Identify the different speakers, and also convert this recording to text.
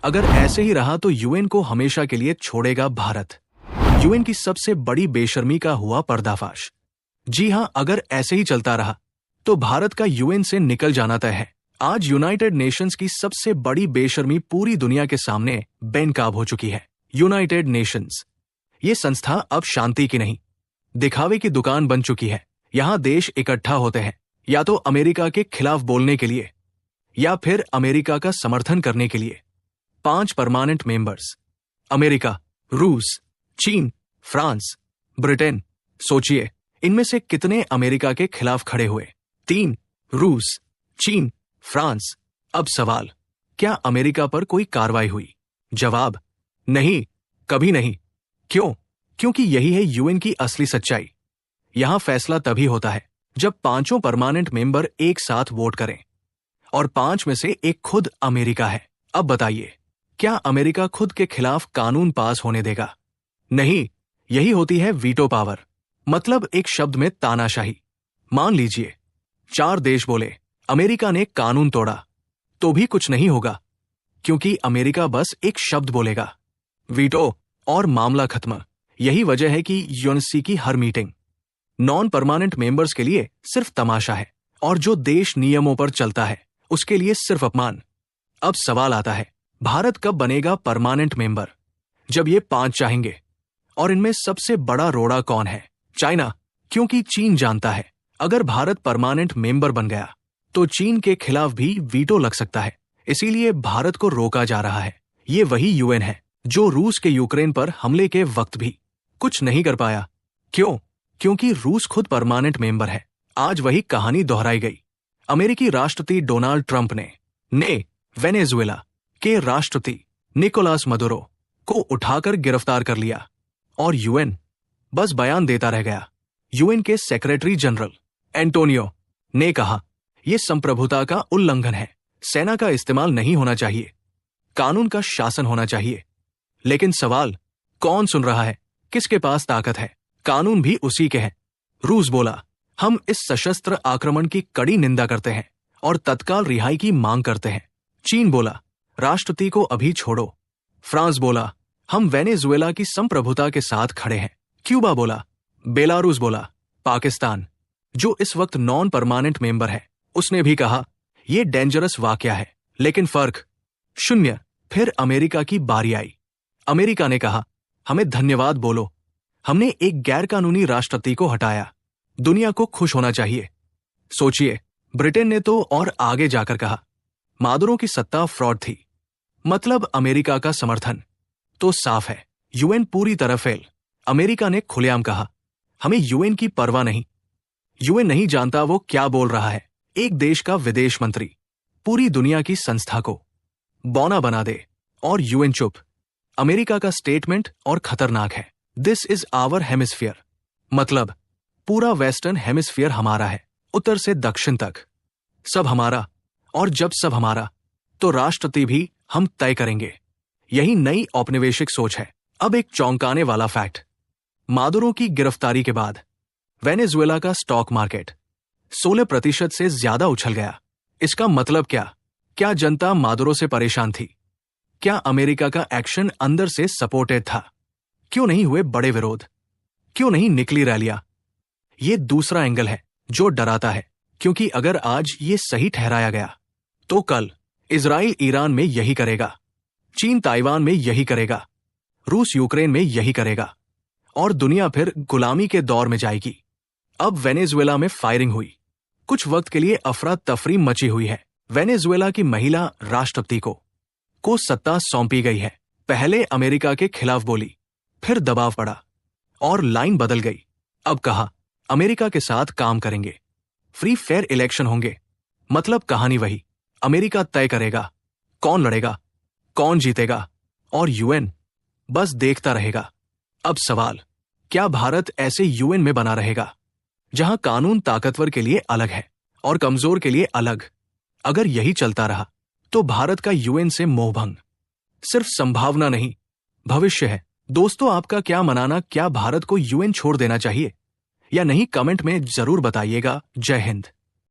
Speaker 1: अगर ऐसे ही रहा तो यूएन को हमेशा के लिए छोड़ेगा भारत। यूएन की सबसे बड़ी बेशर्मी का हुआ पर्दाफाश। जी हां, अगर ऐसे ही चलता रहा तो भारत का यूएन से निकल जाना तय है। आज यूनाइटेड नेशंस की सबसे बड़ी बेशर्मी पूरी दुनिया के सामने बेनकाब हो चुकी है। यूनाइटेड नेशंस, ये संस्था अब शांति की नहीं, दिखावे की दुकान बन चुकी है। यहां देश इकट्ठा होते हैं या तो अमेरिका के खिलाफ बोलने के लिए या फिर अमेरिका का समर्थन करने के लिए। 5 परमानेंट मेंबर्स, अमेरिका, रूस, चीन, फ्रांस, ब्रिटेन। सोचिए, इनमें से कितने अमेरिका के खिलाफ खड़े हुए? 3, रूस, चीन, फ्रांस। अब सवाल, क्या अमेरिका पर कोई कार्रवाई हुई? जवाब, नहीं, कभी नहीं। क्यों? क्योंकि यही है यूएन की असली सच्चाई। यहां फैसला तभी होता है जब 5 परमानेंट मेंबर एक साथ वोट करें, और 5 में से एक खुद अमेरिका है। अब बताइए, क्या अमेरिका खुद के खिलाफ कानून पास होने देगा? नहीं, यही होती है वीटो पावर, मतलब एक शब्द में तानाशाही। मान लीजिए 4 देश बोले अमेरिका ने कानून तोड़ा, तो भी कुछ नहीं होगा, क्योंकि अमेरिका बस एक शब्द बोलेगा, वीटो, और मामला खत्म। यही वजह है कि यूएनसी की हर मीटिंग नॉन परमानेंट मेंबर्स के लिए सिर्फ तमाशा है, और जो देश नियमों पर चलता है उसके लिए सिर्फ अपमान। अब सवाल आता है, भारत कब बनेगा परमानेंट मेंबर? जब ये 5 चाहेंगे। और इनमें सबसे बड़ा रोड़ा कौन है? चाइना, क्योंकि चीन जानता है अगर भारत परमानेंट मेंबर बन गया तो चीन के खिलाफ भी वीटो लग सकता है। इसीलिए भारत को रोका जा रहा है। ये वही यूएन है जो रूस के यूक्रेन पर हमले के वक्त भी कुछ नहीं कर पाया। क्यों? क्योंकि रूस खुद परमानेंट मेंबर है। आज वही कहानी दोहराई गई। अमेरिकी राष्ट्रपति डोनाल्ड ट्रंप ने वेनेजुएला के राष्ट्रपति निकोलास मदुरो को उठाकर गिरफ्तार कर लिया, और यूएन बस बयान देता रह गया। यूएन के सेक्रेटरी जनरल एंटोनियो ने कहा, यह संप्रभुता का उल्लंघन है। सेना का इस्तेमाल नहीं होना चाहिए, कानून का शासन होना चाहिए। लेकिन सवाल, कौन सुन रहा है? किसके पास ताकत है? कानून भी उसी के हैं। रूस बोला, हम इस सशस्त्र आक्रमण की कड़ी निंदा करते हैं और तत्काल रिहाई की मांग करते हैं। चीन बोला, राष्ट्रपति को अभी छोड़ो। फ्रांस बोला, हम वेनेजुएला की संप्रभुता के साथ खड़े हैं। क्यूबा बोला, बेलारूस बोला, पाकिस्तान, जो इस वक्त नॉन परमानेंट मेंबर है, उसने भी कहा यह डेंजरस वाकया है। लेकिन फर्क शून्य। फिर अमेरिका की बारी आई। अमेरिका ने कहा, हमें धन्यवाद बोलो, हमने एक गैरकानूनी राष्ट्रपति को हटाया। दुनिया को खुश होना चाहिए। सोचिए, ब्रिटेन ने तो और आगे जाकर कहा, मादुरो की सत्ता फ्रॉड थी। मतलब अमेरिका का समर्थन तो साफ है। यूएन पूरी तरह फेल। अमेरिका ने खुलेआम कहा, हमें यूएन की परवाह नहीं। यूएन नहीं जानता वो क्या बोल रहा है। एक देश का विदेश मंत्री पूरी दुनिया की संस्था को बौना बना दे और यूएन चुप। अमेरिका का स्टेटमेंट और खतरनाक है। दिस इज आवर हेमिस्फीयर, मतलब पूरा वेस्टर्न हेमिस्फीयर हमारा है, उत्तर से दक्षिण तक सब हमारा। और जब सब हमारा, तो राष्ट्रपति भी हम तय करेंगे। यही नई औपनिवेशिक सोच है। अब एक चौंकाने वाला फैक्ट, मादुरो की गिरफ्तारी के बाद वेनेजुएला का स्टॉक मार्केट 16% से ज्यादा उछल गया। इसका मतलब क्या? क्या जनता मादुरो से परेशान थी? क्या अमेरिका का एक्शन अंदर से सपोर्टेड था? क्यों नहीं हुए बड़े विरोध? क्यों नहीं निकली रैलियां? ये दूसरा एंगल है जो डराता है, क्योंकि अगर आज ये सही ठहराया गया तो कल इजराइल ईरान में यही करेगा, चीन ताइवान में यही करेगा, रूस यूक्रेन में यही करेगा, और दुनिया फिर गुलामी के दौर में जाएगी। अब वेनेजुएला में फायरिंग हुई, कुछ वक्त के लिए अफरा तफरी मची हुई है। वेनेजुएला की महिला राष्ट्रपति को सत्ता सौंपी गई है। पहले अमेरिका के खिलाफ बोली, फिर दबाव पड़ा और लाइन बदल गई। अब कहा अमेरिका के साथ काम करेंगे, फ्री फेयर इलेक्शन होंगे। मतलब कहानी वही, अमेरिका तय करेगा कौन लड़ेगा, कौन जीतेगा, और यूएन बस देखता रहेगा। अब सवाल, क्या भारत ऐसे यूएन में बना रहेगा जहां कानून ताकतवर के लिए अलग है और कमजोर के लिए अलग? अगर यही चलता रहा तो भारत का यूएन से मोहभंग सिर्फ संभावना नहीं, भविष्य है। दोस्तों, आपका क्या मानना, क्या भारत को यूएन छोड़ देना चाहिए या नहीं? कमेंट में जरूर बताइएगा। जय हिंद।